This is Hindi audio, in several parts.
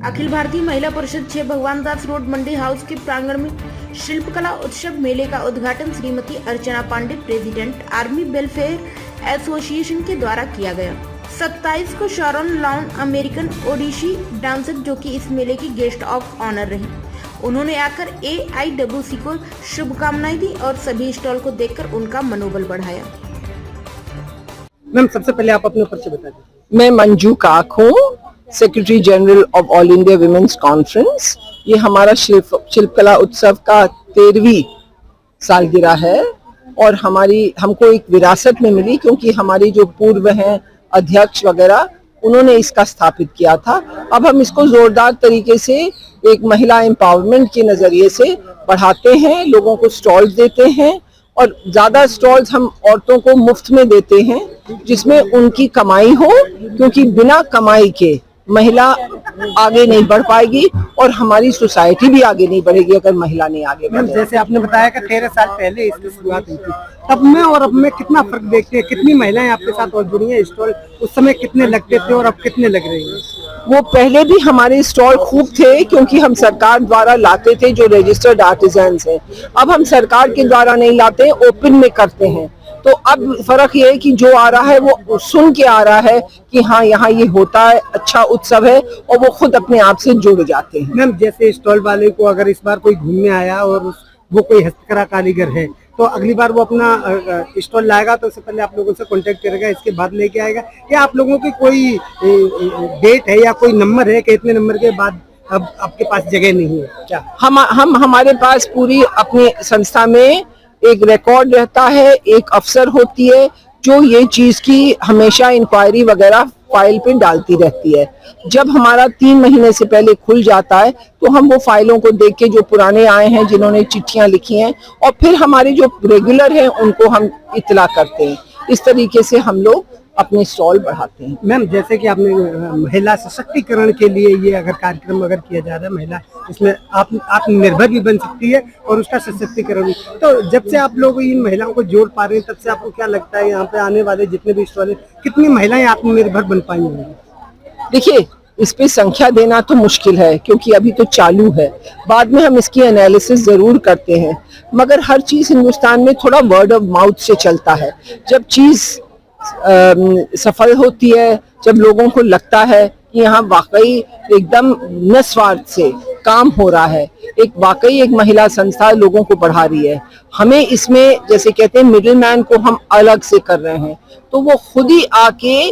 अखिल भारतीय महिला परिषद 6 भगवान दास रोड मंडी हाउस के प्रांगण में शिल्पकला उत्सव मेले का उद्घाटन Shrimati Archana Pandey president army welfare association के द्वारा किया गया। 27 को Sharon Lowen American Odissi dancer जो कि इस मेले की गेस्ट ऑफ ऑनर रही, उन्होंने आकर AIWC को शुभकामनाएं दी और सभी स्टॉल को देखकर उनका मनोबल बढ़ाया। मैम, सबसे पहले आप अपने परिचय बता दीजिए। मैं मंजू काक हूँ, secretary general of all India women's conference. ये हमारा शिल्पकला उत्सव का 13वीं सालगिरह है और हमको एक विरासत में मिली, क्योंकि हमारी जो पूर्व हैं अध्यक्ष वगैरह, उन्होंने इसका स्थापित किया था। अब हम इसको जोरदार तरीके से एक महिला एम्पावरमेंट के नजरिए से बढ़ाते हैं, लोगों को स्टॉल्स देते हैं और ज्यादा स्टॉल्स हम औरतों को मुफ्त में देते हैं जिसमें उनकी कमाई हो, क्योंकि बिना कमाई के महिला आगे नहीं बढ़ पाएगी और हमारी सोसाइटी भी आगे नहीं बढ़ेगी अगर महिला नहीं आगे बढ़े। जैसे आपने बताया कि 13 साल पहले इसकी शुरुआत हुई थी, तब में और अब में कितना फर्क देखते हैं? कितनी महिलाएं आपके साथ और जुड़ी हैं? स्टॉल उस समय कितने लगते थे और अब कितने लग रही हैं? वो पहले भी हमारे स्टॉल खूब थे, क्योंकि हम सरकार द्वारा लाते थे जो रजिस्टर्ड आर्टिजन्स हैं। अब हम सरकार के द्वारा नहीं लाते, ओपन में करते हैं। तो अब फर्क ये है कि जो आ रहा है वो सुन के आ रहा है कि हाँ यहाँ ये होता है, अच्छा उत्सव है, और वो खुद अपने आप से जुड़ जाते हैं। मैम, जैसे स्टॉल वाले को अगर इस बार कोई घूमने आया और वो कोई हस्तकला कारीगर है, तो अगली बार वो अपना स्टॉल लाएगा तो उससे पहले आप लोगों से कांटेक्ट करेगा, इसके बाद लेके आएगा, या आप लोगों की कोई डेट है या कोई नंबर है कि इतने नंबर के बाद अब आपके पास जगह नहीं है क्या? हमारे पास पूरी अपनी संस्था में एक रिकॉर्ड रहता है, एक अफसर होती है जो ये चीज की हमेशा इंक्वायरी वगैरह फाइल पे डालती रहती है। जब हमारा 3 महीने से पहले खुल जाता है तो हम वो फाइलों को देख के, जो पुराने आए हैं जिन्होंने चिट्ठियां लिखी हैं, और फिर हमारे जो रेगुलर हैं उनको हम इत्तला करते हैं। इस तरीके से हम लोग अपने स्टॉल बढ़ाते हैं। मैम, जैसे कि आपने महिला सशक्तिकरण के लिए ये अगर कार्यक्रम अगर किया जा रहा है, महिला इसमें आत्मनिर्भर भी बन सकती है और उसका सशक्तिकरण भी, तो जब से आप लोग इन महिलाओं को जोड़ पा रहे हैं, तब से आपको क्या लगता है यहाँ पे आने वाले जितने भी स्टॉल है, कितनी महिलाएं आत्मनिर्भर बन पाएंगी? देखिए, इस पे संख्या देना तो मुश्किल है क्योंकि अभी तो चालू है, बाद में हम इसकी एनालिसिस जरूर करते हैं, मगर हर चीज हिंदुस्तान में थोड़ा वर्ड ऑफ माउथ से चलता है। जब चीज सफल होती है, जब लोगों को लगता है कि यहाँ वाकई एकदम निस्वार्थ से काम हो रहा है, वाकई एक महिला संस्था लोगों को बढ़ा रही है, हमें इसमें जैसे कहते हैं मिडिल मैन को हम अलग से कर रहे हैं, तो वो खुद ही आके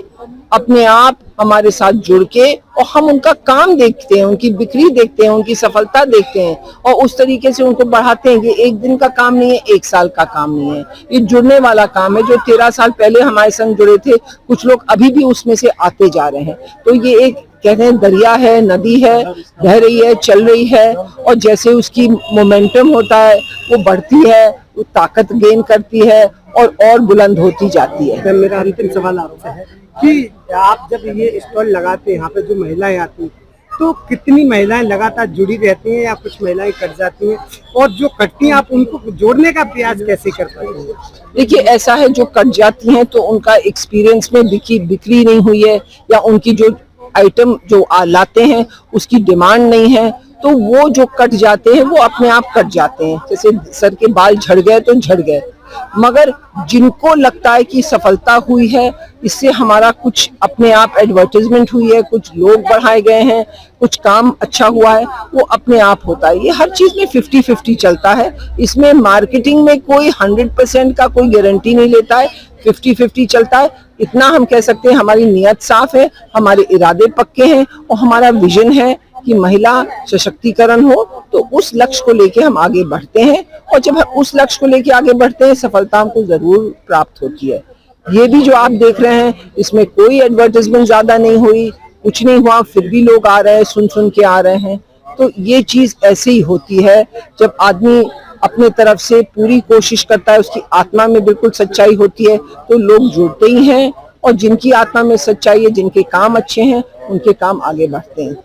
अपने आप हमारे साथ जुड़ के, और हम उनका काम देखते हैं, उनकी बिक्री देखते हैं, उनकी सफलता देखते हैं और उस तरीके से उनको बढ़ाते हैं। ये एक दिन का काम नहीं है, 1 साल का काम नहीं है, ये जुड़ने वाला काम है। जो 13 साल पहले हमारे संग जुड़े थे, कुछ लोग अभी भी उसमें से आते जा रहे हैं। तो ये एक कहते हैं दरिया है, नदी है, बह रही है, चल रही है, और जैसे उसकी मोमेंटम होता है वो बढ़ती है, वो ताकत गेन करती है और बुलंद होती जाती है। मेरा अंतिम सवाल आपसे है कि आप जब ये स्टॉल लगाते हैं, यहाँ पे जो महिलाएं आती हैं, तो कितनी महिलाएं लगातार जुड़ी रहती हैं या कुछ महिलाएं कट जाती हैं, और जो कटती हैं आप उनको जोड़ने का प्रयास कैसे कर पाते हैं? देखिए, ऐसा है, जो कट जाती हैं तो उनका एक्सपीरियंस में बिक्री नहीं हुई है, या उनकी जो आइटम जो लाते हैं उसकी डिमांड नहीं है, तो वो जो कट जाते हैं वो अपने आप कट जाते हैं। जैसे सर के बाल झड़ गए तो झड़ गए, मगर जिनको लगता है कि सफलता हुई है, इससे हमारा कुछ अपने आप एडवर्टाइजमेंट हुई है, कुछ लोग बढ़ाए गए हैं, कुछ काम अच्छा हुआ है, वो अपने आप होता है। ये हर चीज में 50-50 चलता है। इसमें मार्केटिंग में कोई 100% का कोई गारंटी नहीं लेता है, 50-50 चलता है। इतना हम कह सकते हैं, हमारी नियत साफ है, हमारे इरादे पक्के हैं और हमारा विजन है कि महिला सशक्तिकरण हो, तो उस लक्ष्य को लेके हम आगे बढ़ते हैं, और जब हम उस लक्ष्य को लेके आगे बढ़ते हैं, सफलता हमको जरूर प्राप्त होती है। ये भी जो आप देख रहे हैं, इसमें कोई एडवर्टाइजमेंट ज्यादा नहीं हुई, कुछ नहीं हुआ, फिर भी लोग आ रहे हैं, सुन के आ रहे हैं। तो ये चीज ऐसे ही होती है, जब आदमी अपने तरफ से पूरी कोशिश करता है, उसकी आत्मा में बिल्कुल सच्चाई होती है, तो लोग जुड़ते ही हैं, और जिनकी आत्मा में सच्चाई है, जिनके काम अच्छे हैं, उनके काम आगे बढ़ते हैं।